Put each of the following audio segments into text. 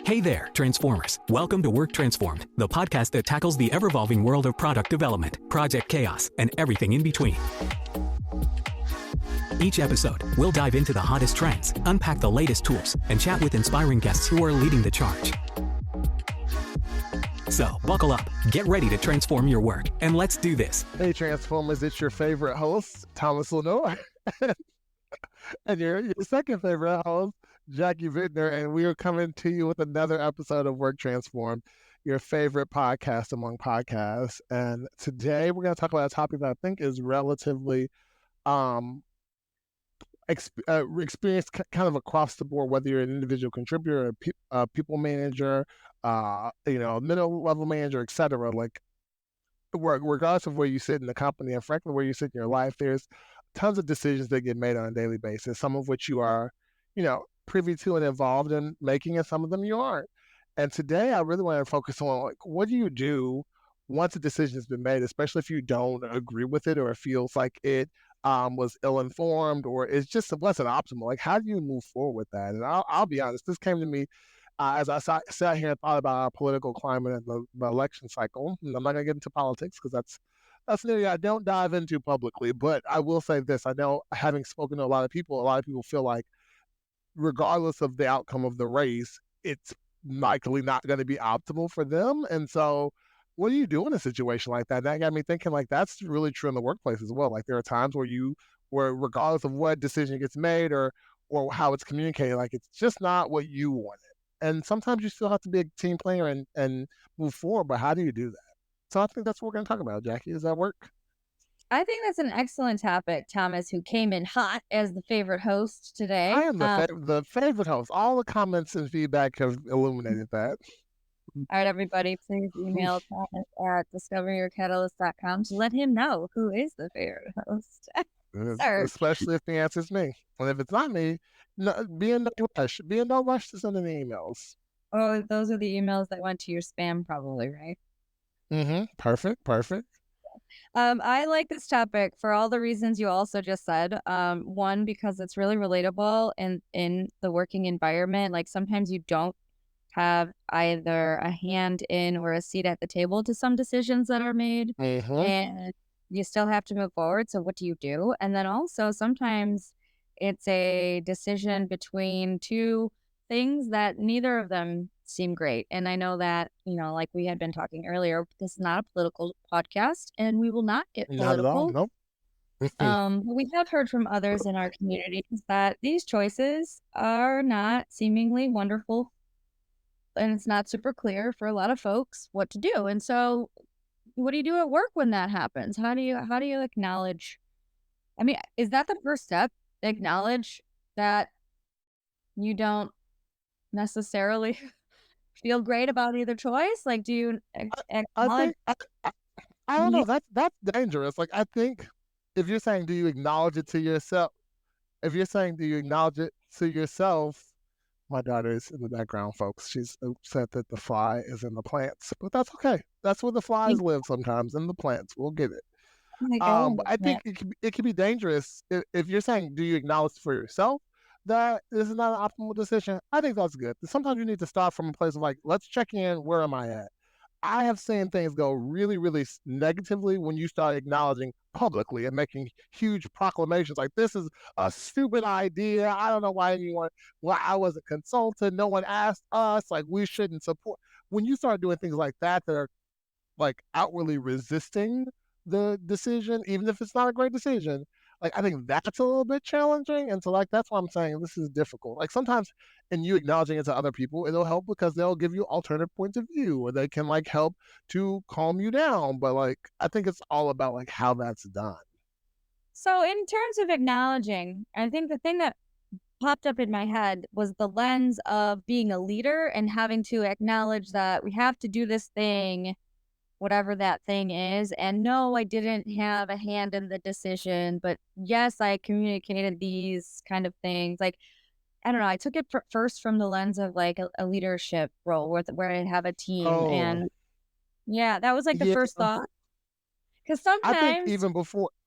Hey there, Transformers. Welcome to Work Transformed, the podcast that tackles the ever-evolving world of product development, project chaos, and everything in between. Each episode, we'll dive into the hottest trends, unpack the latest tools, and chat with inspiring guests who are leading the charge. So, buckle up, get ready to transform your work, and let's do this. Hey, Transformers, it's your favorite host, Thomas Lenoir, and your second favorite host, Jackie Bittner, and we are coming to you with another episode of Work Transformed, your favorite podcast among podcasts. And today we're going to talk about a topic that I think is relatively experienced kind of across the board, whether you're an individual contributor, a people manager, middle level manager, etc. Like, regardless of where you sit in the company and frankly where you sit in your life, there's tons of decisions that get made on a daily basis, some of which you are, privy to and involved in making, and some of them you aren't. And today I really want to focus on, like, what do you do once a decision has been made, especially if you don't agree with it or it feels like it was ill-informed or it's just wasn't optimal. Like, how do you move forward with that? And I'll be honest, this came to me as I sat here and thought about our political climate and the election cycle. And I'm not going to get into politics because that's an area I don't dive into publicly. But I will say this: I know, having spoken to a lot of people feel like, regardless of the outcome of the race, it's likely not going to be optimal for them. And so, what do you do in a situation like that? And that got me thinking, like, that's really true in the workplace as well. Like, there are times where regardless of what decision gets made or how it's communicated, like, it's just not what you wanted. And sometimes you still have to be a team player and move forward. But how do you do that? So I think that's what we're going to talk about, Jackie. Does that work? I think that's an excellent topic, Thomas, who came in hot as the favorite host today. I am the favorite host. All the comments and feedback have illuminated that. All right, everybody, please email Thomas at discoveryourcatalyst.com to let him know who is the favorite host. Especially if the answer is me. And if it's not me, be in no rush. Be in no rush to send in the emails. Oh, those are the emails that went to your spam, probably, right? Mm-hmm. Perfect. I like this topic for all the reasons you also just said. One, because it's really relatable in the working environment. Like, sometimes you don't have either a hand in or a seat at the table to some decisions that are made, and you still have to move forward. So what do you do? And then also sometimes it's a decision between two things that neither of them seem great. And I know that, like we had been talking earlier, this is not a political podcast and we will not get political. Not at all, nope. But we have heard from others in our community that these choices are not seemingly wonderful, and it's not super clear for a lot of folks what to do. And so what do you do at work when that happens? How do you acknowledge? I mean, is that the first step? Acknowledge that you don't necessarily feel great about either choice? Like, do you acknowledge? I don't know. That's dangerous. Like, I think if you're saying, do you acknowledge it to yourself? If you're saying, do you acknowledge it to yourself? My daughter is in the background, folks. She's upset that the fly is in the plants, but that's okay. That's where the flies live sometimes, in the plants. We'll get it. But I think it can be dangerous if you're saying, do you acknowledge for yourself that this is not an optimal decision? I think that's good. Sometimes you need to start from a place of, like, let's check in. Where am I at? I have seen things go really, really negatively when you start acknowledging publicly and making huge proclamations like, this is a stupid idea. I don't know why I wasn't consulted. No one asked us. Like, we shouldn't support. When you start doing things like that are, like, outwardly resisting the decision, even if it's not a great decision, like, I think that's a little bit challenging. And so, like, that's why I'm saying this is difficult. Like, sometimes in you acknowledging it to other people, it'll help because they'll give you alternative points of view, or they can, like, help to calm you down. But, like, I think it's all about, like, how that's done. So in terms of acknowledging, I think the thing that popped up in my head was the lens of being a leader and having to acknowledge that we have to do this thing, whatever that thing is. And no, I didn't have a hand in the decision, but yes, I communicated these kind of things. Like, I don't know, I took it first from the lens of, like, a leadership role where I have a team. And yeah, that was like the first thought. Because sometimes I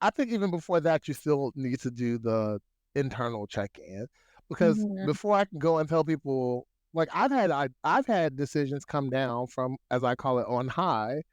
think even before that, you still need to do the internal check-in, because before I can go and tell people Like I've had decisions come down from, as I call it, on high,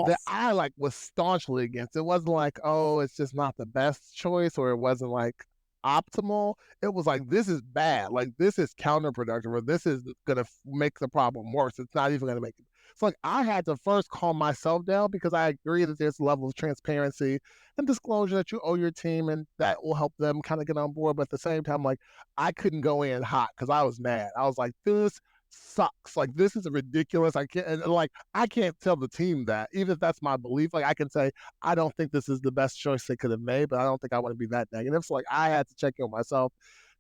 that Yes. I like was staunchly against. It wasn't like, oh, it's just not the best choice, or it wasn't like optimal. It was like, this is bad. Like, this is counterproductive, or this is gonna make the problem worse. It's not even gonna make it. So like I had to first calm myself down, because I agree that there's a level of transparency and disclosure that you owe your team, and that will help them kind of get on board. But at the same time, like, I couldn't go in hot because I was mad. I was like, this sucks. Like, this is ridiculous. I can't, and like, I can't tell the team that, even if that's my belief. Like, I can say, I don't think this is the best choice they could have made, but I don't think I want to be that negative. So like, I had to check in with myself,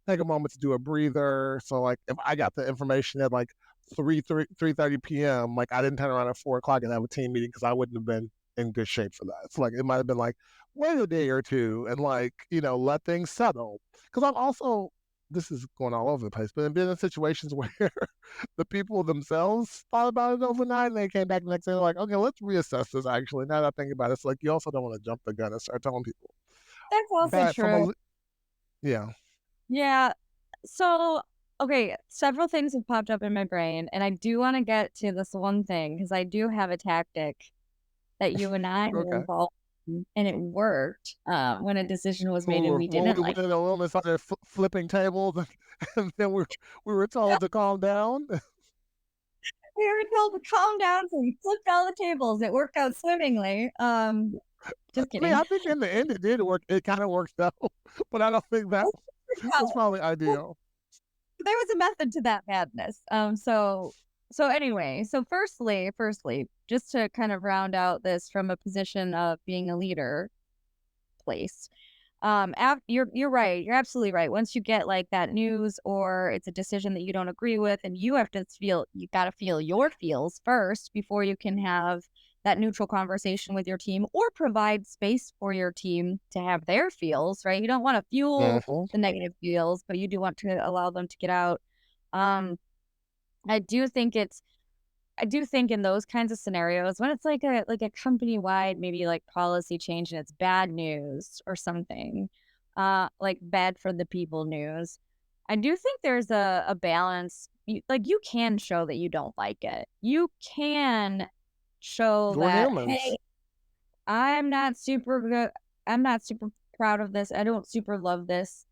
take a moment to do a breather. So like, if I got the information at like 3:30 p.m., like, I didn't turn around at 4 o'clock and have a team meeting, because I wouldn't have been in good shape for that. It's like, it might have been like, wait a day or two and, like, let things settle. Because I'm also, this is going all over the place, but I've been in situations where the people themselves thought about it overnight, and they came back the next day, like, okay, let's reassess this. Actually, now that I think about it, it's like, you also don't want to jump the gun and start telling people. That's also But from true. a, yeah, Yeah. So, okay, several things have popped up in my brain, and I do want to get to this one thing because I do have a tactic that you and I were okay. involved in, and it worked when a decision was made and we When didn't we like went in the room and started flipping tables, and then we were told to calm down. we were told to calm down, so we flipped all the tables. It worked out swimmingly. Just I mean, kidding. I think in the end it did work. It kind of worked out, but I don't think that was probably Well, ideal. there was a method to that madness. So anyway, so firstly, just to kind of round out this from a position of being a leader place. You're right. You're absolutely right. Once you get like that news or it's a decision that you don't agree with, and you got to feel your feels first before you can have that neutral conversation with your team or provide space for your team to have their feels, right? You don't want to fuel Hmm. the negative feels, but you do want to allow them to get out. Um, I do think it's I do think in those kinds of scenarios when it's like a company wide maybe like policy change and it's bad news or something, like bad for the people news. I do think there's a balance. You can show that you don't like it. You can show We're that, humans. hey, I'm not super good. I'm not super proud of this. I don't super love this,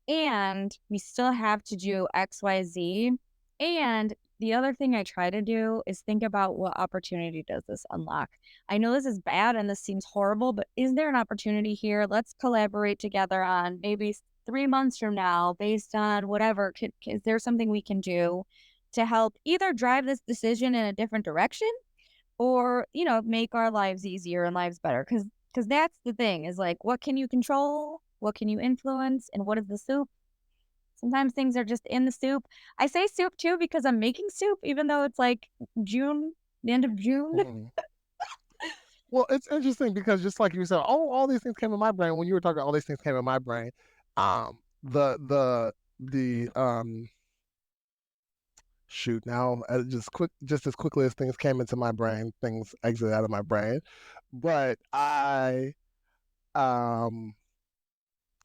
and we still have to do XYZ. And the other thing I try to do is think about what opportunity does this unlock. I know this is bad and this seems horrible, but is there an opportunity here? Let's collaborate together on maybe 3 months from now, based on whatever. Is there something we can do to help either drive this decision in a different direction or, make our lives easier and lives better? Because that's the thing is like, what can you control? What can you influence? And what is the soup? Sometimes things are just in the soup. I say soup too because I'm making soup, even though it's like June, the end of June. Mhm. Well, it's interesting because, just like you said, all these things came in my brain when you were talking. All these things came in my brain. The shoot, now, just as quickly as things came into my brain, things exited out of my brain. But um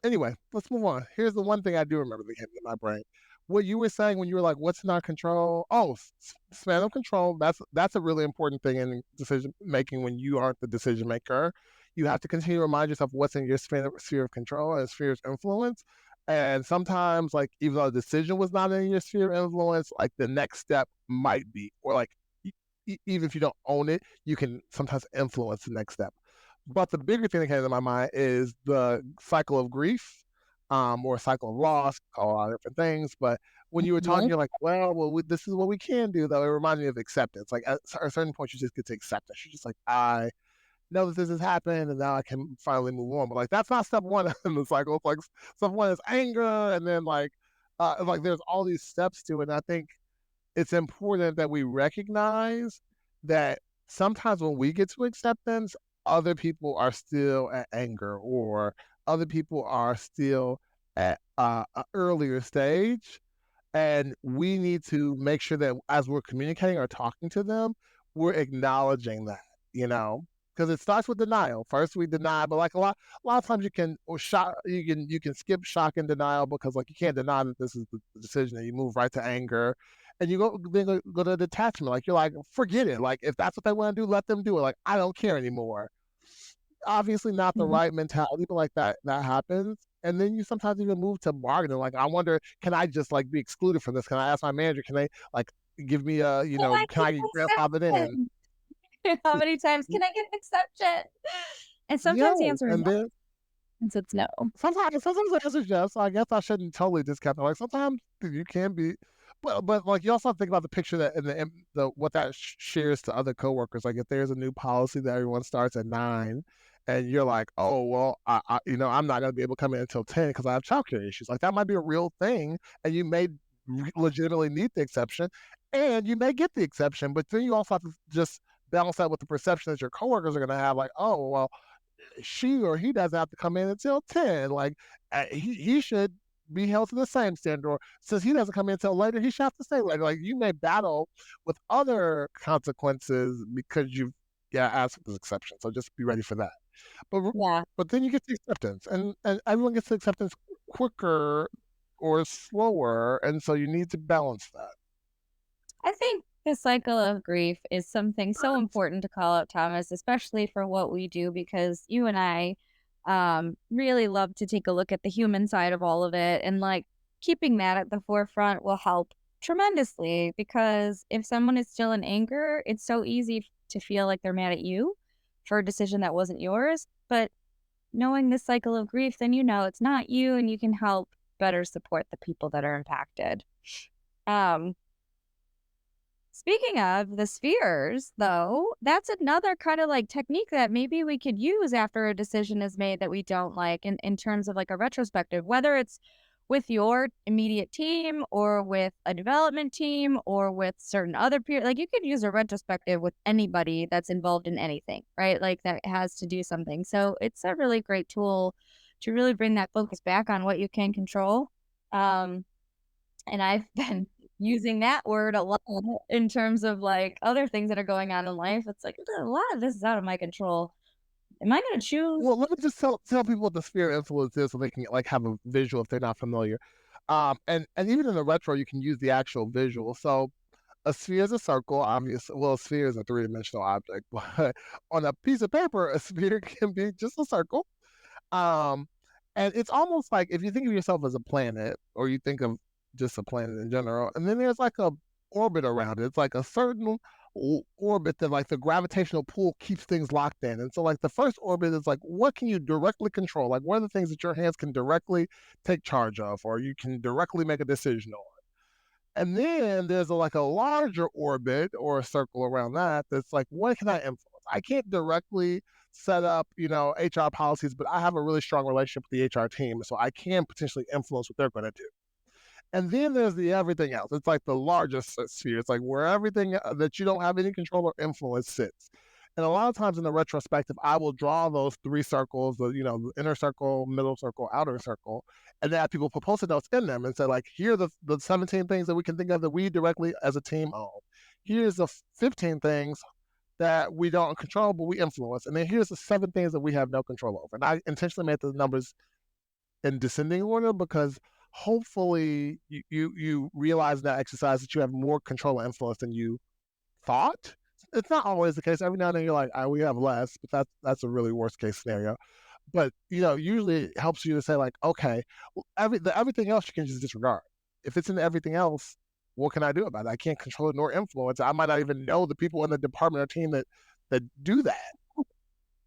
anyway, let's move on. Here's the one thing I do remember that came to my brain. What you were saying when you were like, "What's in our control?" Oh, span of control. That's a really important thing in decision making when you aren't the decision maker. You have to continue to remind yourself what's in your sphere of control and sphere of influence. And sometimes, like, even though the decision was not in your sphere of influence, like, the next step might be, or like, even if you don't own it, you can sometimes influence the next step. But the bigger thing that came to my mind is the cycle of grief, or cycle of loss, call a lot of different things. But when you were talking, Mhm. you're like, this is what we can do, though. It reminded me of acceptance. Like, at a certain point, you just get to accept it. You're just like, I know that this has happened, and now I can finally move on. But like, that's not step one in the cycle. It's like, step one is anger, and then like there's all these steps to it. And I think it's important that we recognize that sometimes when we get to acceptance, other people are still at anger, or other people are still at an earlier stage. And we need to make sure that as we're communicating or talking to them, we're acknowledging that, you know, because it starts with denial. First, we deny, but like a lot of times you can, or shock, you can skip shock and denial, because like, you can't deny that this is the decision, and you move right to anger. and you go to detachment. Like, you're like, forget it. Like, if that's what they want to do, let them do it. Like, I don't care anymore. Obviously not the Mhm. right mentality, but like that happens. And then you sometimes even move to bargaining. Like, I wonder, can I just like be excluded from this? Can I ask my manager? Can they like give me a, Can I can get I an get grandfathered in? exception? How many times can I get an exception? And sometimes the Yo, answer is and yes, then and so it's no. sometimes the answer is yes. So I guess I shouldn't totally discount it. Like, sometimes you can be, but like, you also have to think about the picture that and the what that shares to other coworkers. Like, if there's a new policy that everyone starts at 9, and you're like, oh well, I'm not gonna be able to come in until 10 because I have childcare issues. Like, that might be a real thing, and you may legitimately need the exception, and you may get the exception. But then you also have to just balance that with the perception that your coworkers are gonna have. Like, oh well, she or he doesn't have to come in until 10. Like, he should be held to the same standard. Or since he doesn't come in until later, he should have to stay later. Like, you may battle with other consequences because you've asked for this exception. So just be ready for that. But Yeah. but then you get the acceptance, and everyone gets the acceptance quicker or slower, and so you need to balance that. I think the cycle of grief is something so important to call out, Thomas, especially for what we do, because you and I really love to take a look at the human side of all of it. And like keeping that at the forefront will help tremendously because if someone is still in anger, it's so easy to feel like they're mad at you for a decision that wasn't yours. But knowing this cycle of grief, then you know it's not you and you can help better support the people that are impacted. Um, Speaking of the spheres, though, that's another kind of like technique that maybe we could use after a decision is made that we don't like in terms of like a retrospective, whether it's with your immediate team or with a development team or with certain other peers. Like you could use a retrospective with anybody that's involved in anything, right? Like that has to do something. So it's a really great tool to really bring that focus back on what you can control. Um, and I've been using that word a lot in terms of, like, other things that are going on in life. It's like, a lot of this is out of my control. Am I gonna choose? Well, let me just tell people what the sphere of influence is so they can like have a visual if they're not familiar. And even in the retro, you can use the actual visual. So a sphere is a circle, obviously. Well, a sphere is a three-dimensional object, but on a piece of paper, a sphere can be just a circle. Um, and it's almost like if you think of yourself as a planet, or you think of just a planet in general, and then there's like a orbit around it. It's like a certain orbit that like the gravitational pull keeps things locked in. And so like the first orbit is like what can you directly control? Like what are the things that your hands can directly take charge of, or you can directly make a decision on? And then there's like a larger orbit or a circle around that that's like, what can I influence? I can't directly set up, HR policies, but I have a really strong relationship with the HR team, so I can potentially influence what they're going to do. And then there's the everything else. It's like the largest sphere. It's like where everything that you don't have any control or influence sits. And a lot of times in the retrospective, I will draw those three circles, the inner circle, middle circle, outer circle, and then have people put post-it notes in them and say, like, here are the 17 things that we can think of that we directly as a team own. Here's the 15 things that we don't control, but we influence. And then here's the 7 things that we have no control over. And I intentionally made the numbers in descending order because hopefully you realize that exercise that you have more control and influence than you thought. It's not always the case. Every now and then you're like, we have less, but that's a really worst case scenario. But usually it helps you to say like, okay, well, everything else you can just disregard. If it's in everything else, what can I do about it? I can't control it nor influence it. I might not even know the people in the department or team that do that.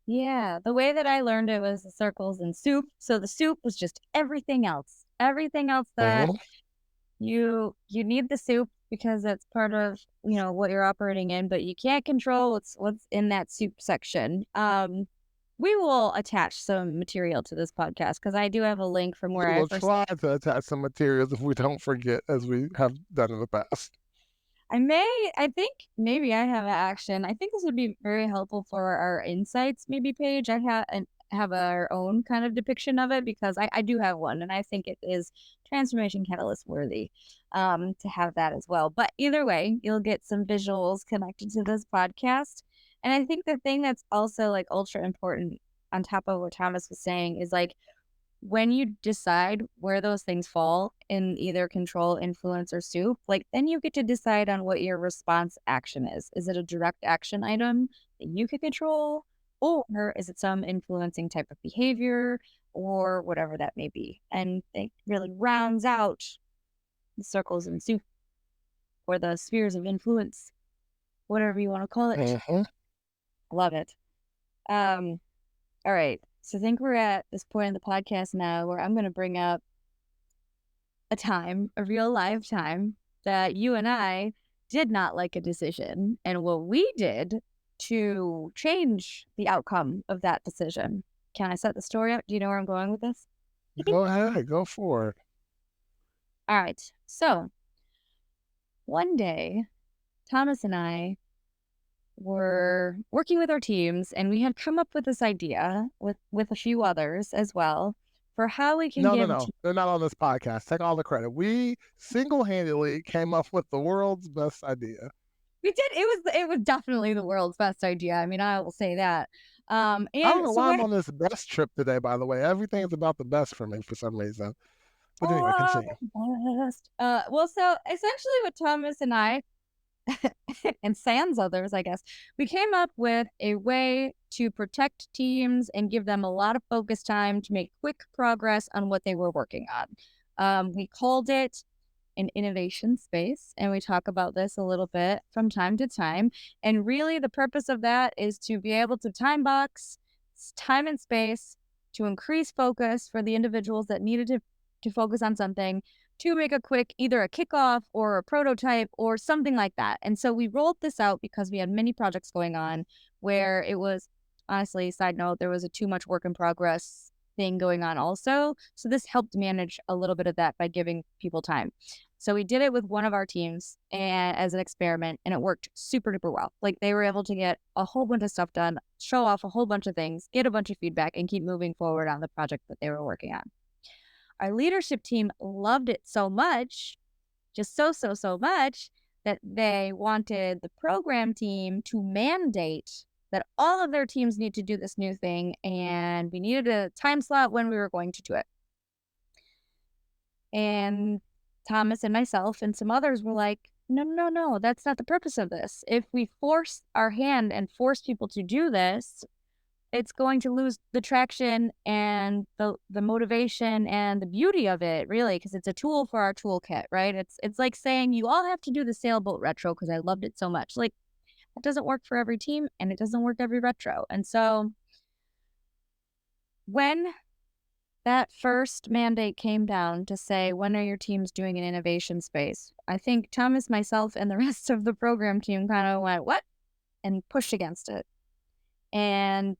Yeah, the way that I learned it was the circles and soup. So the soup was just everything else. Everything else that Mhm. you need the soup because that's part of, what you're operating in, but you can't control what's in that soup section. We will attach some material to this podcast because I do have a link from where We I will first try to attach some materials if we don't forget, as we have done in the past. I think maybe I have an action. I think this would be very helpful for our insights maybe page. Have our own kind of depiction of it because I do have one and I think it is transformation catalyst worthy to have that as well. But either way, you'll get some visuals connected to this podcast. And I think the thing that's also like ultra important on top of what Thomas was saying is like when you decide where those things fall in either control, influence, or soup, like then you get to decide on what your response action is. Is it a direct action item that you can control, or is it some influencing type of behavior or whatever that may be? And it really rounds out the circles and soup or the spheres of influence, whatever you want to call it. Mm-hmm. Love it. All right. So I think we're at this point in the podcast now where I'm going to bring up a time, a real live time, that you and I did not like a decision and what we did to change the outcome of that decision. Can I set the story up? Do you know where I'm going with this? Go ahead, go for it. All right. So one day, Thomas and I were working with our teams, and we had come up with this idea with a few others as well for how we can give No. They're not on this podcast. Take all the credit. We single-handedly came up with the world's best idea. we did. It was definitely the world's best idea. I mean, I will say that. I And don't know so why I'm what? on this best trip today, by the way. Everything is about the best for me for some reason. But anyway, Oh, continue. best. Well, so essentially, what Thomas and I and sans others, I guess, we came up with a way to protect teams and give them a lot of focus time to make quick progress on what they were working on. We called it an innovation space, and we talk about this a little bit from time to time. And really, the purpose of that is to be able to time box time and space to increase focus for the individuals that needed to focus on something, to make a quick, either a kickoff or a prototype or something like that. And so we rolled this out because we had many projects going on where it was, honestly, side note, there was a too much work in progress thing going on also. So this helped manage a little bit of that by giving people time. So we did it with one of our teams and as an experiment, and it worked super duper well. Like they were able to get a whole bunch of stuff done, show off a whole bunch of things, get a bunch of feedback, and keep moving forward on the project that they were working on. Our leadership team loved it so much, just so much, that they wanted the program team to mandate that all of their teams need to do this new thing, and we needed a time slot when we were going to do it. And Thomas and myself and some others were like, no, that's not the purpose of this. If we force our hand and force people to do this, it's going to lose the traction and the motivation and the beauty of it, really, because it's a tool for our toolkit, right? It's like saying you all have to do the sailboat retro because I loved it so much. Like, it doesn't work for every team, and it doesn't work every retro. And so when that first mandate came down to say, when are your teams doing an innovation space? I think Thomas, myself, and the rest of the program team kind of went, what? And pushed against it. And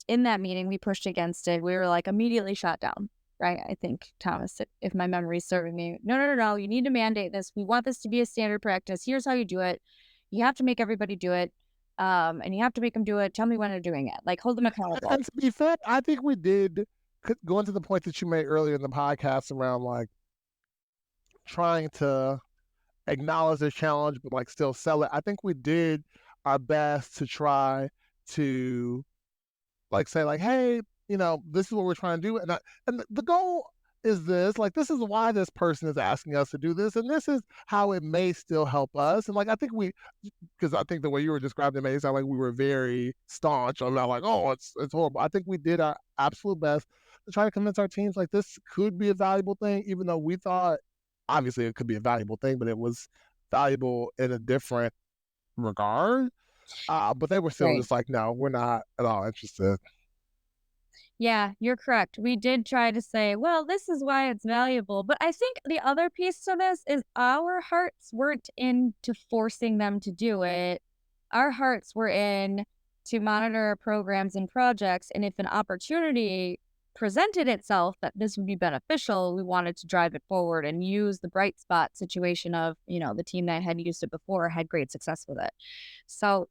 in that meeting, we pushed against it. We were like immediately shot down, right? I think, Thomas, if my memory is serving me, no, you need to mandate this. We want this to be a standard practice. Here's how you do it. You have to make everybody do it. And you have to make them do it. Tell me when they're doing it. Like, hold them accountable. And to be fair, I think we did, going to the point that you made earlier in the podcast around like trying to acknowledge the challenge, but like still sell it. I think we did our best to try to like say like, hey, this is what we're trying to do. And the goal is this, like, this is why this person is asking us to do this. And this is how it may still help us. And like, I think because I think the way you were describing it made it sound like we were very staunch on that, like, oh, it's horrible. I think we did our absolute best to try to convince our teams like this could be a valuable thing, even though we thought obviously it could be a valuable thing, but it was valuable in a different regard. But they were still Right. just like, no, we're not at all interested. Yeah, you're correct. We did try to say, well, this is why it's valuable. But I think the other piece to this is our hearts weren't into forcing them to do it. Our hearts were in to monitor programs and projects. And if an opportunity presented itself that this would be beneficial, we wanted to drive it forward and use the bright spot situation of, the team that had used it before had great success with it. So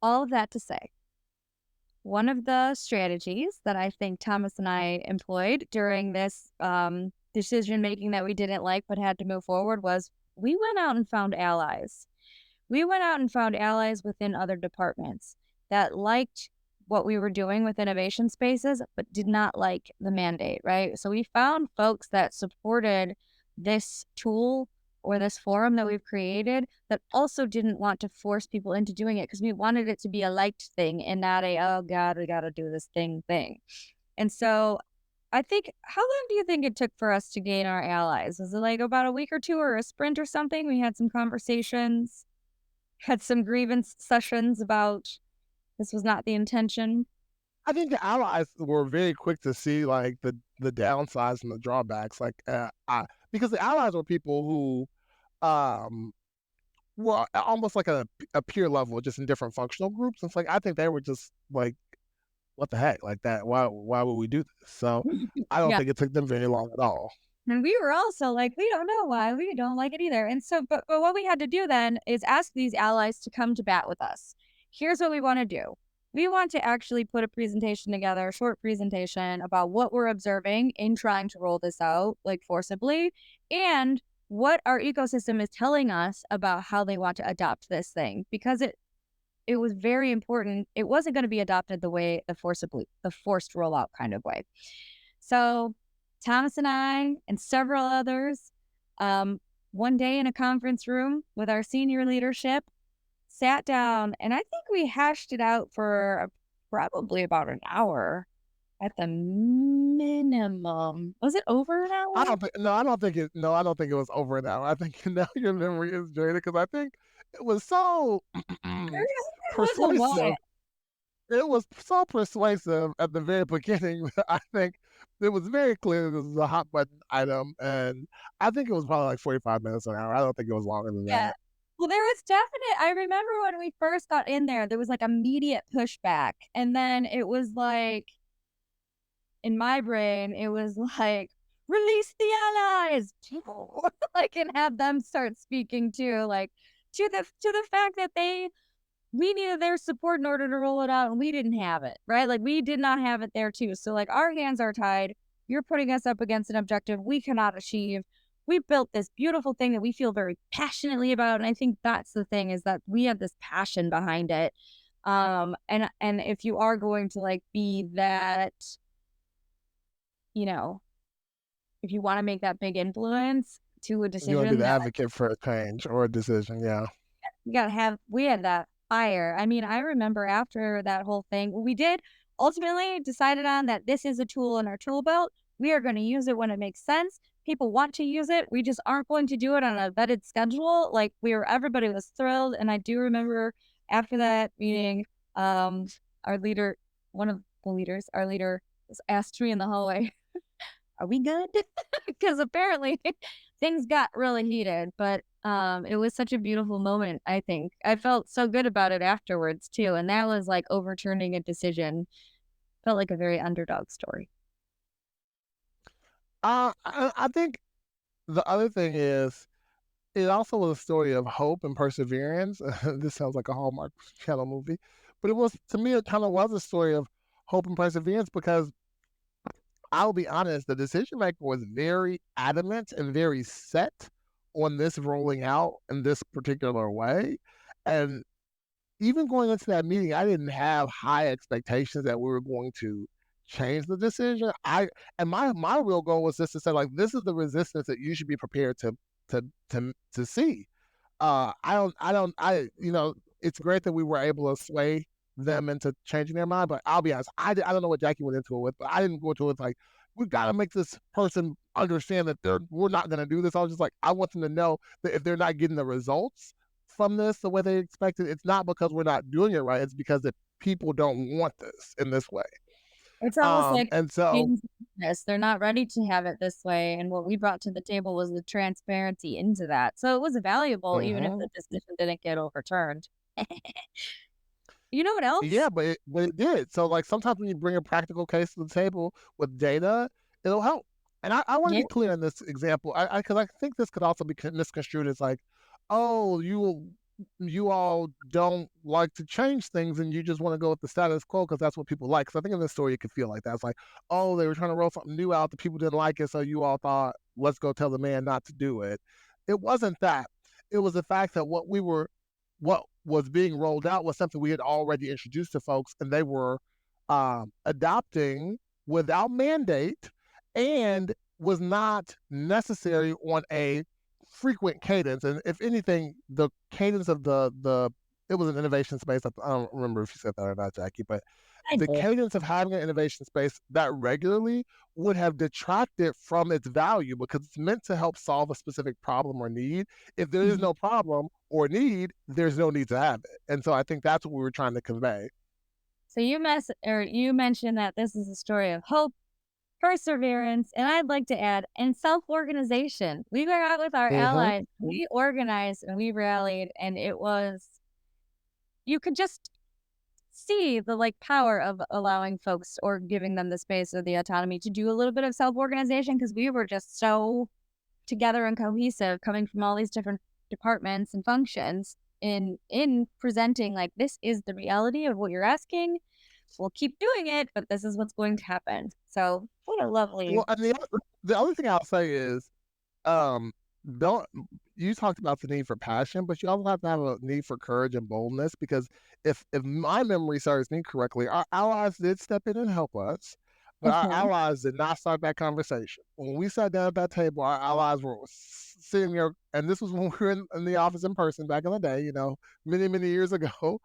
all of that to say, one of the strategies that I think Thomas and I employed during this decision making that we didn't like but had to move forward was we went out and found allies. We went out and found allies within other departments that liked what we were doing with innovation spaces, but did not like the mandate, right? So we found folks that supported this tool or this forum that we've created that also didn't want to force people into doing it because we wanted it to be a liked thing and not a, oh God, we got to do this thing. And so I think, how long do you think it took for us to gain our allies? Was it like about a week or two or a sprint or something? We had some conversations, had some grievance sessions about this was not the intention. I think the allies were very quick to see like the downsides and the drawbacks, like because the allies were people who were almost like a peer level, just in different functional groups. It's like I think they were just like, what the heck, like that? Why would we do this? So I don't Yeah. think it took them very long at all. And we were also like, we don't know why. We don't like it either. And so, but what we had to do then is ask these allies to come to bat with us. Here's what we want to do. We want to actually put a presentation together, a short presentation about what we're observing in trying to roll this out, like forcibly, and what our ecosystem is telling us about how they want to adopt this thing. Because it was very important. It wasn't going to be adopted the way the forced rollout kind of way. So Thomas and I and several others, one day in a conference room with our senior leadership, sat down, and I think we hashed it out for probably about an hour at the minimum. Was it over an hour? I don't think. No, I don't think it. No, I don't think it was over an hour. I think now your memory is jaded because I think it was so It was a persuasive. lot. It was so persuasive at the very beginning that I think it was very clear this was a hot button item, and I think it was probably like 45 minutes an hour. I don't think it was longer than Yeah. that. Well, there was I remember when we first got in there was like immediate pushback. And then it was like, in my brain, it was like, release the allies, like, and have them start speaking too, like to the fact that we needed their support in order to roll it out and we didn't have it, right? Like we did not have it there too. So like our hands are tied. You're putting us up against an objective we cannot achieve. We built this beautiful thing that we feel very passionately about. And I think that's the thing, is that we have this passion behind it. And if you are going to like be that, you know, if you want to make that big influence to a You want to be decision, the advocate for a change or a decision, yeah. we had that fire. I mean, I remember after that whole thing, we did ultimately decided on that this is a tool in our tool belt. We are going to use it when it makes sense. People want to use it. We just aren't going to do it on a vetted schedule. Like everybody was thrilled. And I do remember after that meeting, our leader, one of the leaders, our leader was asked me in the hallway, are we good? Because apparently things got really heated, but it was such a beautiful moment. I think I felt so good about it afterwards too. And that was like overturning a decision. Felt like a very underdog story. I think the other thing is it also was a story of hope and perseverance. This sounds like a Hallmark Channel movie, but it was, to me, it kind of was a story of hope and perseverance because I'll be honest, the decision maker was very adamant and very set on this rolling out in this particular way. And even going into that meeting, I didn't have high expectations that we were going to change the decision. My real goal was just to say, like, this is the resistance that you should be prepared to see. It's great that we were able to sway them into changing their mind, but I'll be honest, I don't know what Jackie went into it with, but I didn't go into it with like, we got to make this person understand that we're not going to do this. I was just like, I want them to know that if they're not getting the results from this the way they expected, it's not because we're not doing it right. It's because that people don't want this in this way. It's almost like And so they're not ready to have it this way. And what we brought to the table was the transparency into that. So it was valuable, even if the decision didn't get overturned. You know what else? Yeah, but it did. So like sometimes when you bring a practical case to the table with data, it'll help. And I want to be clear in this example, because I think this could also be misconstrued as like, oh, you all don't like to change things and you just want to go with the status quo because that's what people like. Because I think in this story you could feel like that. It's like, oh, they were trying to roll something new out, the people didn't like it, so you all thought, let's go tell the man not to do it. It wasn't that. It was the fact that what was being rolled out was something we had already introduced to folks, and they were adopting without mandate and was not necessary on a frequent cadence. And if anything, the cadence of the it was an innovation space. I don't remember if you said that or not, Jackie, but I the did. cadence of having an innovation space that regularly would have detracted from its value because it's meant to help solve a specific problem or need. If there is Mhm. no problem or need, there's no need to have it. And so I think that's what we were trying to convey. So you mentioned that this is a story of hope, perseverance, and I'd like to add, and self-organization. We were out with our Mm-hmm. allies. We organized and we rallied, and it was you could just see the like power of allowing folks or giving them the space or the autonomy to do a little bit of self-organization because we were just so together and cohesive coming from all these different departments and functions in presenting like this is the reality of what you're asking. We'll keep doing it, but this is what's going to happen. So what a lovely. Well, and the other thing I'll say is, um, don't you talked about the need for passion, but you also have to have a need for courage and boldness because if my memory serves me correctly, our allies did step in and help us, but our Mhm. allies did not start that conversation. When we sat down at that table, our allies were sitting there, and this was when we were in the office in person back in the day, many years ago.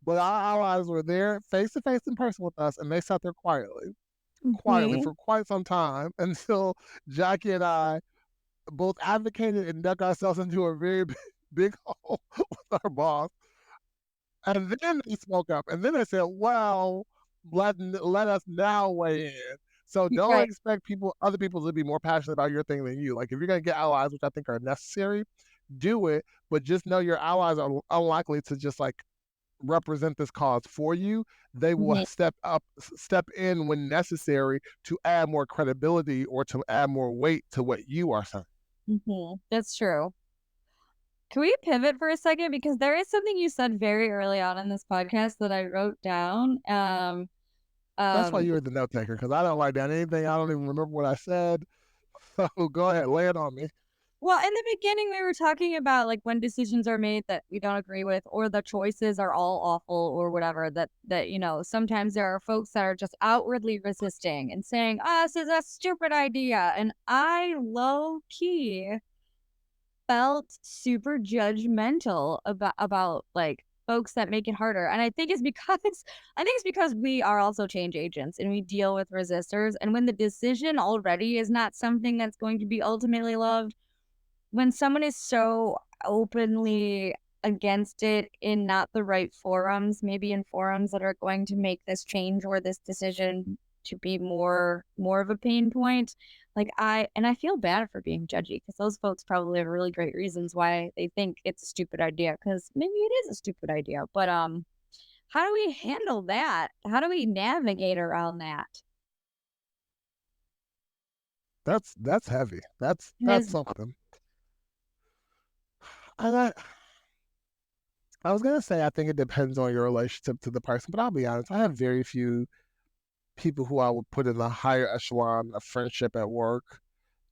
But our allies were there face to face in person with us, and they sat there quietly Mhm. for quite some time until Jackie and I both advocated and dug ourselves into a very big hole with our boss. And then they spoke up. And then they said, well, let us now weigh in. So don't Right. expect other people to be more passionate about your thing than you. Like if you're gonna get allies, which I think are necessary, do it. But just know your allies are unlikely to just like represent this cause for you. They will Mhm. step in when necessary to add more credibility or to add more weight to what you are saying. Mhm. That's true. Can we pivot for a second? Because there is something you said very early on in this podcast that I wrote down. That's why Um, you're the note taker, because I don't like that anything. I don't even remember what I said. So go ahead, lay it on me. well, in the beginning, we were talking about like when decisions are made that we don't agree with, or the choices are all awful, or whatever. That sometimes there are folks that are just outwardly resisting and saying, "Ah, this is a stupid idea," and I low key felt super judgmental about like folks that make it harder. And I think it's because we are also change agents and we deal with resistors. And when the decision already is not something that's going to be ultimately loved, when someone is so openly against it in not the right forums, maybe in forums that are going to make this change or this decision to be more of a pain point, like I feel bad for being judgy because those folks probably have really great reasons why they think it's a stupid idea because maybe it is a stupid idea. But how do we handle that? How do we navigate around that? That's heavy. That's Because something. And I was gonna say I think it depends on your relationship to the person, but I'll be honest, I have very few people who I would put in the higher echelon of friendship at work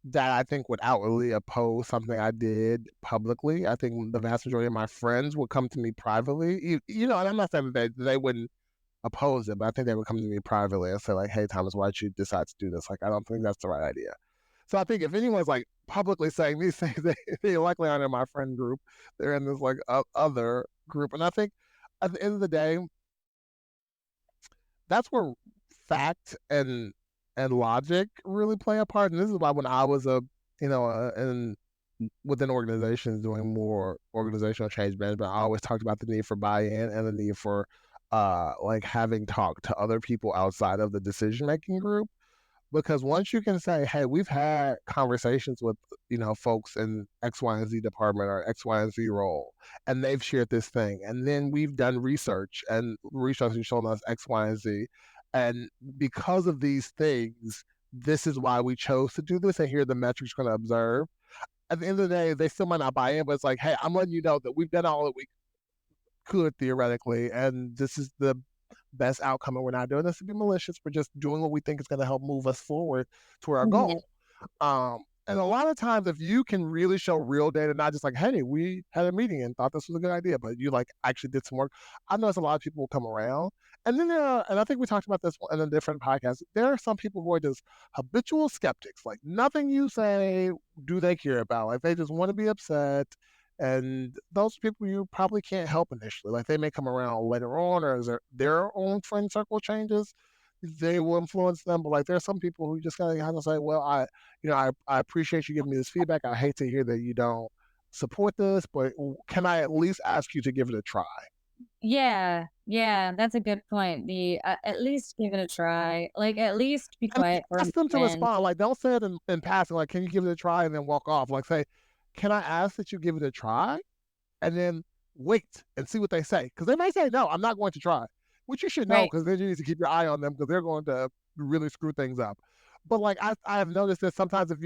that I think would outwardly oppose something I did publicly. I think the vast majority of my friends would come to me privately. And I'm not saying that they wouldn't oppose it, but I think they would come to me privately and say like, "Hey, Thomas, why'd you decide to do this? Like, I don't think that's the right idea." So I think if anyone's like publicly saying these things, they likely aren't in my friend group. They're in this like other group, and I think at the end of the day, that's where fact and logic really play a part. And this is why when I was in within organizations doing more organizational change management, I always talked about the need for buy-in and the need for like having talked to other people outside of the decision making group. Because once you can say, hey, we've had conversations with folks in X, Y, and Z department or X, Y, and Z role, and they've shared this thing, and then we've done research, and research has shown us X, Y, and Z, and because of these things, this is why we chose to do this, and here are the metrics we're going to observe. At the end of the day, they still might not buy in, but it's like, hey, I'm letting you know that we've done all that we could theoretically, and this is the best outcome. And we're not doing this to be malicious. We're just doing what we think is going to help move us forward toward our Mhm. goal. Um, And a lot of times, if you can really show real data, not just like, hey, we had a meeting and thought this was a good idea, but you like actually did some work, I notice a lot of people will come around. And then and I think we talked about this in a different podcast, there are some people who are just habitual skeptics. Like nothing you say do they care about. Like they just want to be upset. And those people you probably can't help initially. Like they may come around later on, or as their own friend circle changes, they will influence them. But like, there are some people who just kind of say, "Well, I appreciate you giving me this feedback. I hate to hear that you don't support this, but can I at least ask you to give it a try?" Yeah, yeah, that's a good point. The at least give it a try. Like at least be And quiet for a ask them to moment. respond. Like, don't say it in passing. Like, can you give it a try and then walk off? Like, say, can I ask that you give it a try? And then wait and see what they say. Because they may say, no, I'm not going to try, which you should know Right. because then you need to keep your eye on them because they're going to really screw things up. But like, I have noticed that sometimes if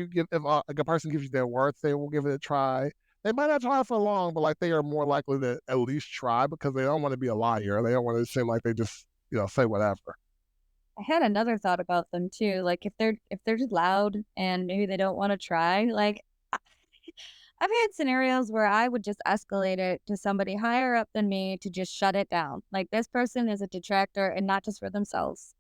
like a person gives you their words, they will give it a try. They might not try for long, but like they are more likely to at least try because they don't want to be a liar. They don't want to seem like they just say whatever. I had another thought about them too. Like if they're just loud and maybe they don't want to try, like I've had scenarios where I would just escalate it to somebody higher up than me to just shut it down. Like this person is a detractor and not just for themselves.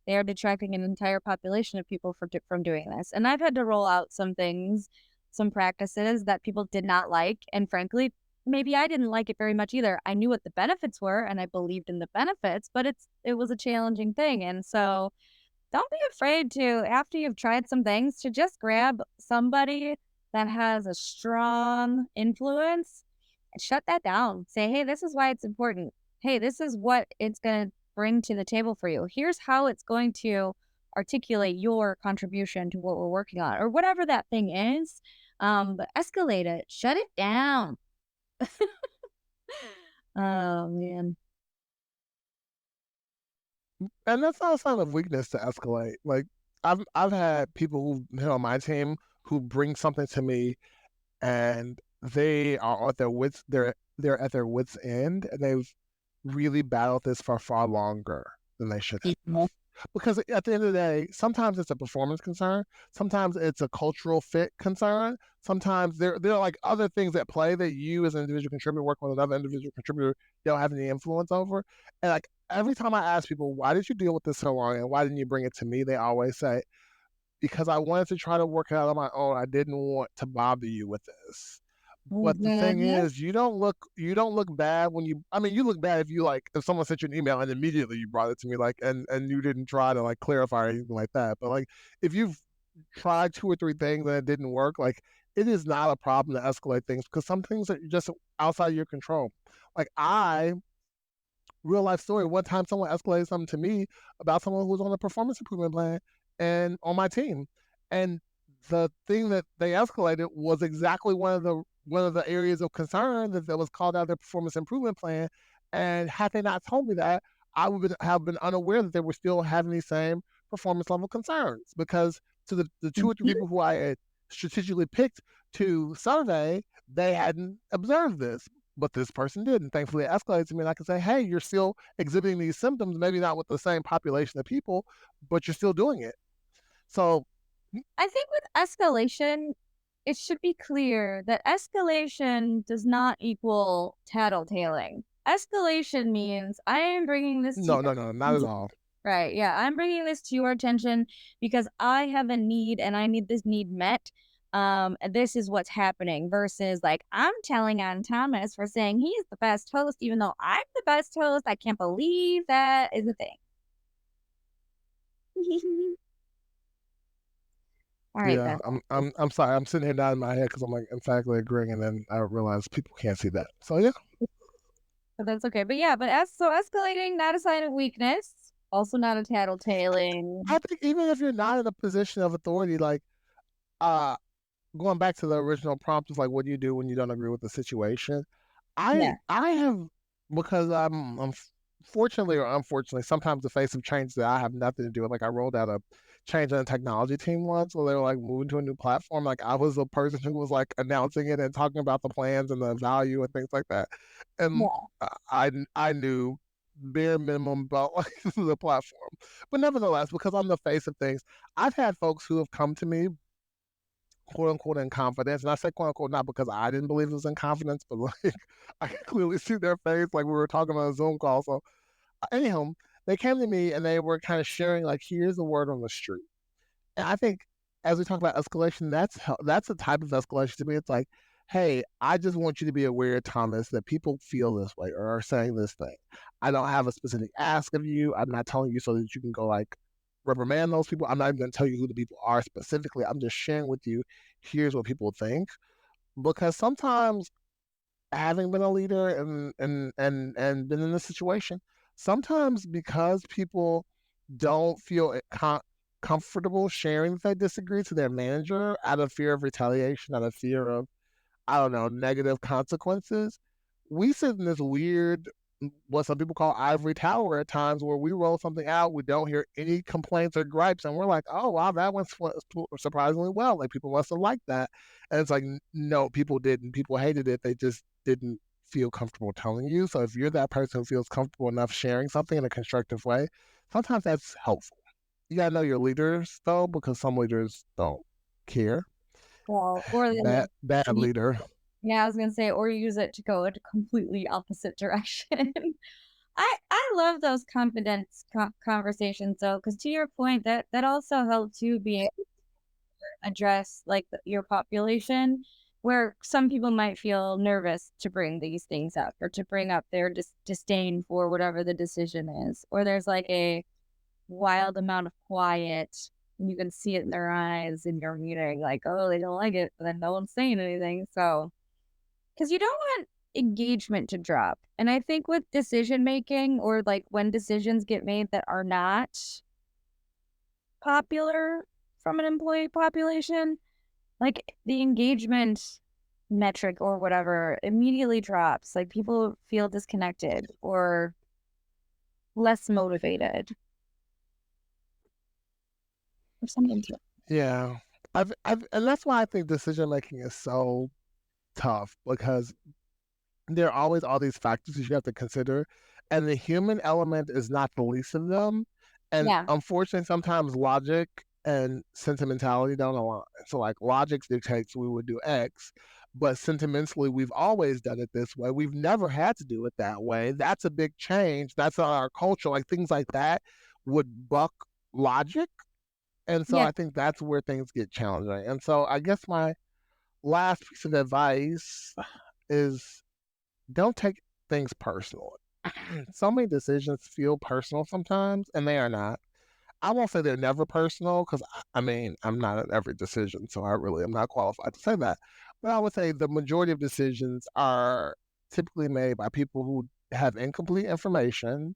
They are detracting an entire population of people from doing this. And I've had to roll out some things, some practices that people did not like. And frankly, maybe I didn't like it very much either. I knew what the benefits were and I believed in the benefits, but it was a challenging thing. And so don't be afraid to, after you've tried some things, to just grab somebody that has a strong influence and shut that down. Say, hey, this is why it's important. Hey, this is what it's going to bring to the table for you. Here's how it's going to articulate your contribution to what we're working on, or whatever that thing is. But escalate it, shut it down. Oh, man. And that's not a sign of weakness to escalate. Like I've had people who've been on my team who bring something to me and they are at their wits they're at their wits end and they've really battled this for far longer than they should have. Mhm. Because at the end of the day, sometimes it's a performance concern, sometimes it's a cultural fit concern, sometimes there are like other things at play that you as an individual contributor working with another individual contributor don't have any influence over. And like every time I ask people, why did you deal with this so long and why didn't you bring it to me? They always say, because I wanted to try to work it out on my own. I didn't want to bother you with this. But the thing Mhm. is, you don't look bad when you look bad if someone sent you an email and immediately you brought it to me and you didn't try to like clarify or anything like that. But like if you've tried two or three things and it didn't work, like it is not a problem to escalate things because some things are just outside your control. Like real life story. One time someone escalated something to me about someone who was on a performance improvement plan and on my team. And the thing that they escalated was exactly one of the areas of concern that was called out in their performance improvement plan. And had they not told me that, I would have been unaware that they were still having these same performance level concerns because to the two or three Mhm. people who I had strategically picked to survey, they hadn't observed this, but this person did. And thankfully, it escalated to me. And I can say, hey, you're still exhibiting these symptoms, maybe not with the same population of people, but you're still doing it. So, I think with escalation, it should be clear that escalation does not equal tattletaling. Escalation means I am bringing this to no, your no, no, not at attention. all. Right. Yeah. I'm bringing this to your attention because I have a need and I need this need met. And this is what's happening versus like I'm telling on Thomas for saying he is the best host, even though I'm the best host. I can't believe that is a thing. All right, Yeah, then. I'm sorry. I'm sitting here nodding my head because I'm like emphatically agreeing, and then I realize people can't see that. So yeah, But that's okay. But yeah, so escalating, not a sign of weakness. Also not a tattletaling. I think even if you're not in a position of authority, like uh, going back to the original prompt, is like, what do you do when you don't agree with the situation? I Yeah. I have because I'm fortunately or unfortunately sometimes the face of change that I have nothing to do with. Like I rolled out a change on the technology team once where they were like moving to a new platform. Like I was the person who was like announcing it and talking about the plans and the value and things like that. And Yeah. I knew bare minimum about like the platform. But nevertheless, because I'm the face of things, I've had folks who have come to me quote unquote in confidence. And I say quote unquote not because I didn't believe it was in confidence, but like I could clearly see their face, like we were talking on a Zoom call. So anyhow, they came to me and they were kind of sharing like, here's the word on the street. And I think as we talk about escalation, that's a type of escalation to me. It's like, hey, I just want you to be aware, Thomas, that people feel this way or are saying this thing. I don't have a specific ask of you. I'm not telling you so that you can go like reprimand those people. I'm not even going to tell you who the people are specifically. I'm just sharing with you, here's what people think. Because sometimes having been a leader and been in this situation, sometimes because people don't feel comfortable sharing that they disagree to their manager out of fear of retaliation, out of fear of, I don't know, negative consequences, we sit in this weird, what some people call ivory tower at times, where we roll something out, we don't hear any complaints or gripes, and we're like, oh wow, that went surprisingly well. Like people must have liked that, and it's like, no, people didn't. People hated it. They just didn't feel comfortable telling you. So if you're that person who feels comfortable enough sharing something in a constructive way, sometimes that's helpful. You gotta know your leaders though, because some leaders don't care. Well, or Bad leader. yeah, I was gonna say, or use it to go a completely opposite direction. I love those confidence conversations though, because to your point, that also helps you be able to address like your population, where some people might feel nervous to bring these things up or to bring up their disdain for whatever the decision is, or there's like a wild amount of quiet. And you can see it in their eyes in your meeting, like, oh, they don't like it, but then no one's saying anything. So, because you don't want engagement to drop. And I think with decision making or like when decisions get made that are not popular from an employee population, like the engagement metric or whatever immediately drops. Like people feel disconnected or less motivated or something. Yeah. And that's why I think decision making is so tough, because there are always all these factors that you have to consider, and the human element is not the least of them. And Yeah. unfortunately, sometimes logic and sentimentality don't align. So, like, logic dictates we would do X, but sentimentally, we've always done it this way. We've never had to do it that way. That's a big change. That's not our culture. Like, things like that would buck logic. And so Yeah. I think that's where things get challenging. And so I guess my last piece of advice is don't take things personal. So many decisions feel personal sometimes, and they are not. I won't say they're never personal because I mean, I'm not at every decision, so I really am not qualified to say that. But I would say the majority of decisions are typically made by people who have incomplete information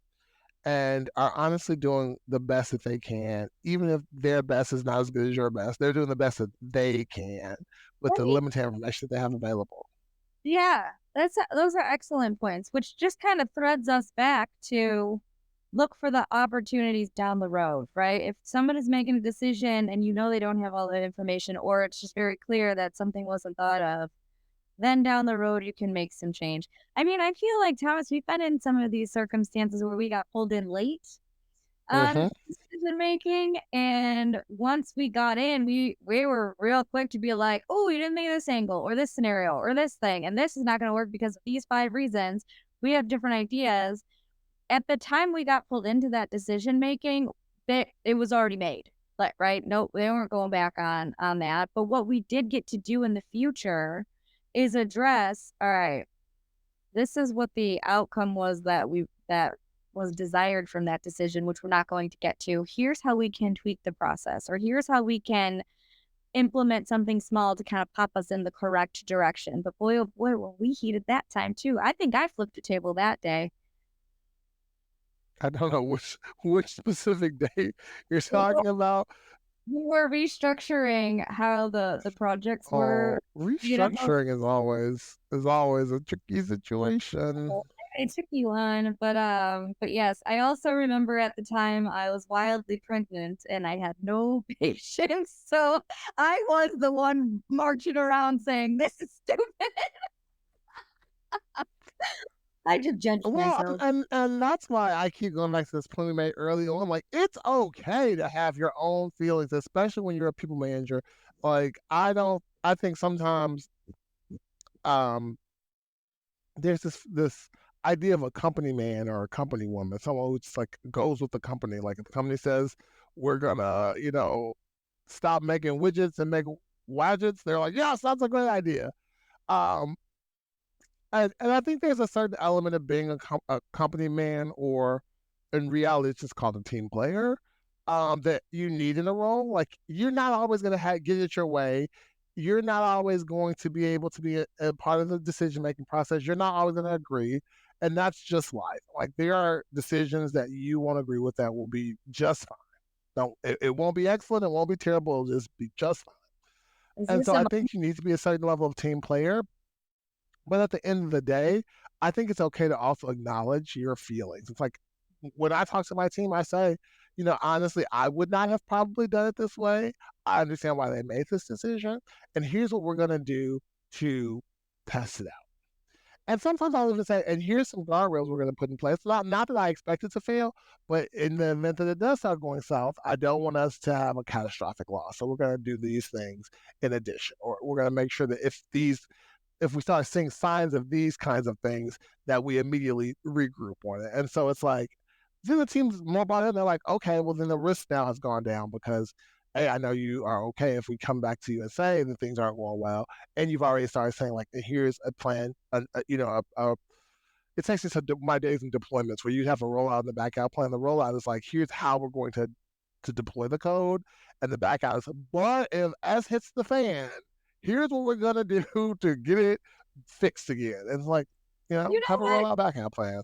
and are honestly doing the best that they can, even if their best is not as good as your best. They're doing the best that they can with the Right. limited information that they have available. Yeah, those are excellent points, which just kind of threads us back to look for the opportunities down the road, right? If someone is making a decision and you know they don't have all the information, or it's just very clear that something wasn't thought of, then down the road you can make some change. I mean, I feel like Thomas, we've been in some of these circumstances where we got pulled in late Mm-hmm. on decision making, and once we got in, we were real quick to be like, oh, you didn't make this angle or this scenario or this thing, and this is not going to work because of these 5 reasons. We have different ideas. At the time we got pulled into that decision making, it was already made, like, right? No, they weren't going back on that. But what we did get to do in the future is address, all right, this is what the outcome was that was desired from that decision, which we're not going to get to. Here's how we can tweak the process, or here's how we can implement something small to kind of pop us in the correct direction. But boy, oh boy, were we heated that time too. I think I flipped a table that day. I don't know which specific day you're talking about. We were restructuring how the projects Oh, were, you know, restructuring is always a tricky situation. a tricky one, but yes, I also remember at the time I was wildly pregnant and I had no patience, so I was the one marching around saying, "This is stupid." I just judged Well, myself. and that's why I keep going back to this point we made earlier on. Like, it's okay to have your own feelings, especially when you're a people manager. Like, I think sometimes um there's this idea of a company man or a company woman, someone who just like goes with the company. Like if the company says we're gonna, stop making widgets and make wadgets, they're like, yeah, sounds a great idea. Um, and I think there's a certain element of being a company man, or in reality, it's just called a team player, that you need in a role. Like you're not always going to get it your way. You're not always going to be able to be a part of the decision making process. You're not always going to agree, and that's just life. Like there are decisions that you won't agree with that will be just fine. No, it won't be excellent. It won't be terrible. It'll just be just fine. Is And this so a I think you need to be a certain level of team player, but at the end of the day, I think it's okay to also acknowledge your feelings. It's like when I talk to my team, I say, honestly, I would not have probably done it this way. I understand why they made this decision. And here's what we're going to do to test it out. And sometimes I'll even say, and here's some guardrails we're going to put in place. Not that I expect it to fail, but in the event that it does start going south, I don't want us to have a catastrophic loss. So we're going to do these things in addition, or we're going to make sure that if we start seeing signs of these kinds of things, that we immediately regroup on it. And so it's like, then the team's more bought in. They're like, okay, well, then the risk now has gone down because, hey, I know you are okay if we come back to you and say that things aren't going well. And you've already started saying, like, here's a plan, it takes me to my days in deployments where you have a rollout and the back out plan. The rollout is like, here's how we're going to deploy the code. And the back out is, but if S hits the fan, here's what we're gonna do to get it fixed again. And it's like, You have know a what? rollout backup plan.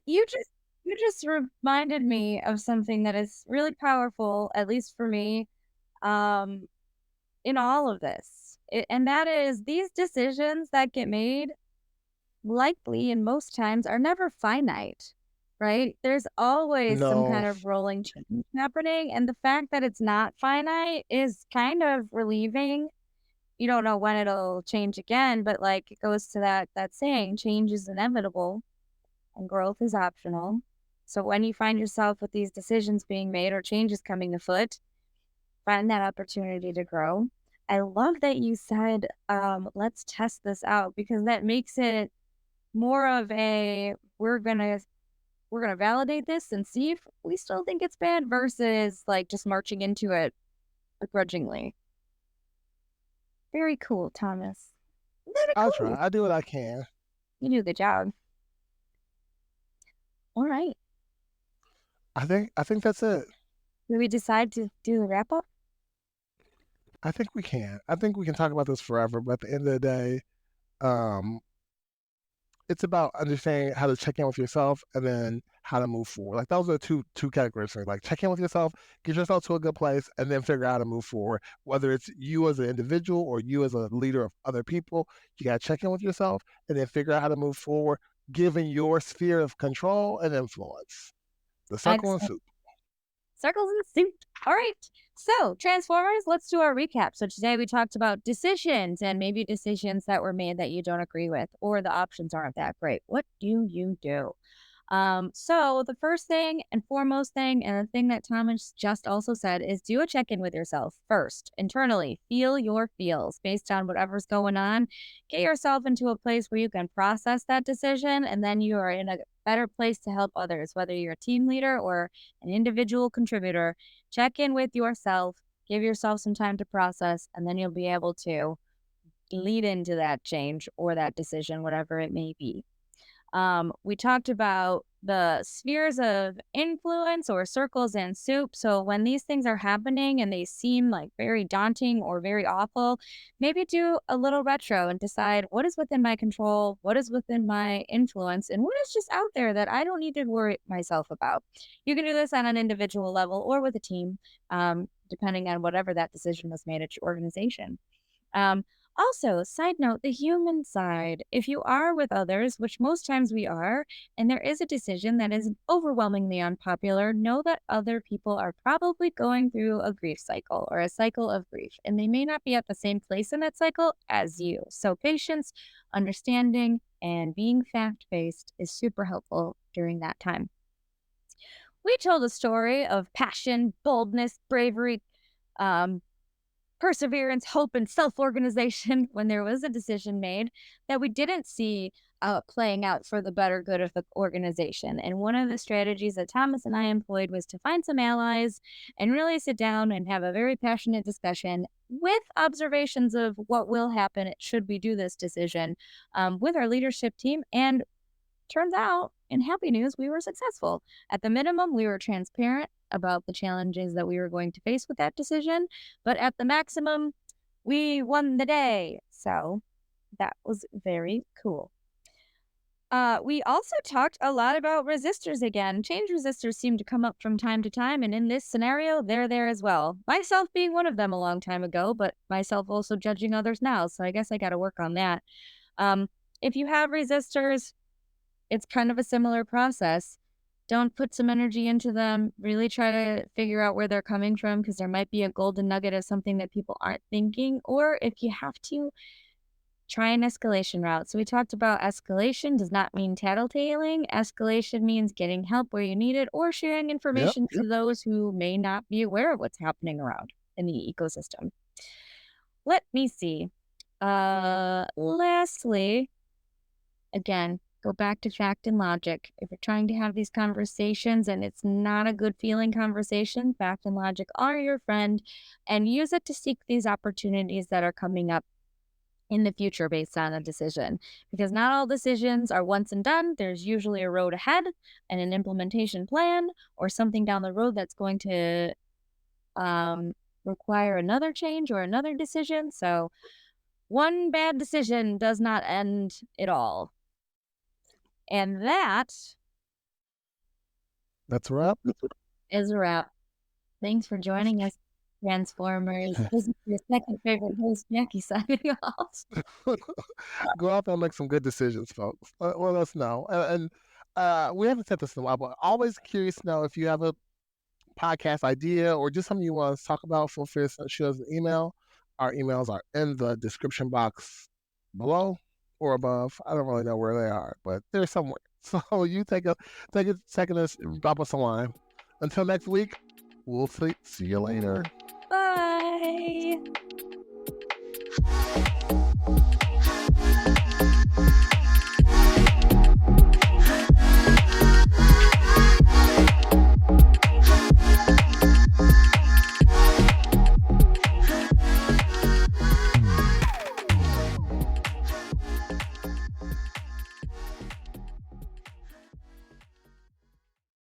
You just reminded me of something that is really powerful, at least for me, um, in all of this. And that is these decisions that get made likely and most times are never finite, right? There's always some No, kind of rolling change happening. And the fact that it's not finite is kind of relieving. You don't know when it'll change again, but like it goes to that saying, change is inevitable and growth is optional. So when you find yourself with these decisions being made or changes coming afoot, find that opportunity to grow. I love that you said, let's test this out because that makes it more of a we're gonna validate this and see if we still think it's bad versus like just marching into it begrudgingly. Very cool, Thomas. Very I cool. try. I do what I can. You do the job. All right. I think that's it. Did we decide to do the wrap up? I think we can. I think we can talk about this forever, but at the end of the day, um, it's about understanding how to check in with yourself and then how to move forward. Like those are two categories. Like check in with yourself, get yourself to a good place, and then figure out how to move forward. Whether it's you as an individual or you as a leader of other people, you gotta check in with yourself and then figure out how to move forward, given your sphere of control and influence. The circle and Excellent. soup. Circles and soup. All right. So, Transformers, let's do our recap. So, today we talked about decisions and maybe decisions that were made that you don't agree with, or the options aren't that great. What do you do? So the first thing and foremost thing, and the thing that Thomas just also said, is do a check in with yourself first, internally. Feel your feels based on whatever's going on. Get yourself into a place where you can process that decision, and then you are in a better place to help others, whether you're a team leader or an individual contributor. Check in with yourself, give yourself some time to process, and then you'll be able to lead into that change or that decision, whatever it may be. We talked about the spheres of influence or circles and soup. So when these things are happening and they seem like very daunting or very awful, maybe do a little retro and decide what is within my control, what is within my influence, and what is just out there that I don't need to worry myself about. You can do this on an individual level or with a team, depending on whatever that decision was made at your organization. Um, Also, side note, the human side. If you are with others, which most times we are, and there is a decision that is overwhelmingly unpopular, know that other people are probably going through a grief cycle or a cycle of grief, and they may not be at the same place in that cycle as you. So, patience, understanding, and being fact based is super helpful during that time. We told a story of passion, boldness, bravery, um, perseverance, hope, and self-organization when there was a decision made that we didn't see playing out for the better good of the organization. And one of the strategies that Thomas and I employed was to find some allies and really sit down and have a very passionate discussion with observations of what will happen should we do this decision with our leadership team. And turns out, in happy news, we were successful. At the minimum, we were transparent about the challenges that we were going to face with that decision. But at the maximum, we won the day. So that was very cool. We also talked a lot about resistors again. Change resistors seem to come up from time to time, and in this scenario, they're there as well. Myself being one of them a long time ago, but myself also judging others now, so I guess I got to work on that. If you have resistors, it's kind of a similar process. Don't put some energy into them. Really try to figure out where they're coming from, because there might be a golden nugget of something that people aren't thinking, or if you have to, try an escalation route. So we talked about escalation does not mean tattletaling. Escalation means getting help where you need it or sharing information to those who may not be aware of what's happening around in the ecosystem. Let me see. Lastly, again, go back to fact and logic. If you're trying to have these conversations and it's not a good feeling conversation, fact and logic are your friend, and use it to seek these opportunities that are coming up in the future based on a decision, because not all decisions are once and done. There's usually a road ahead and an implementation plan or something down the road that's going to require another change or another decision. So one bad decision does not end it all. And that's a wrap. Is a wrap. Thanks for joining us, Transformers. This is your second favorite host, Jackie, signing off. Go out there and make some good decisions, folks. Let us know. And we haven't said this in a while, but always curious to know if you have a podcast idea or just something you want to talk about. Feel free to shoot us an email. Our emails are in the description box below or above. I don't really know where they are, but they're somewhere. So you take a second to drop us a line. Until next week, we'll see you later. Bye.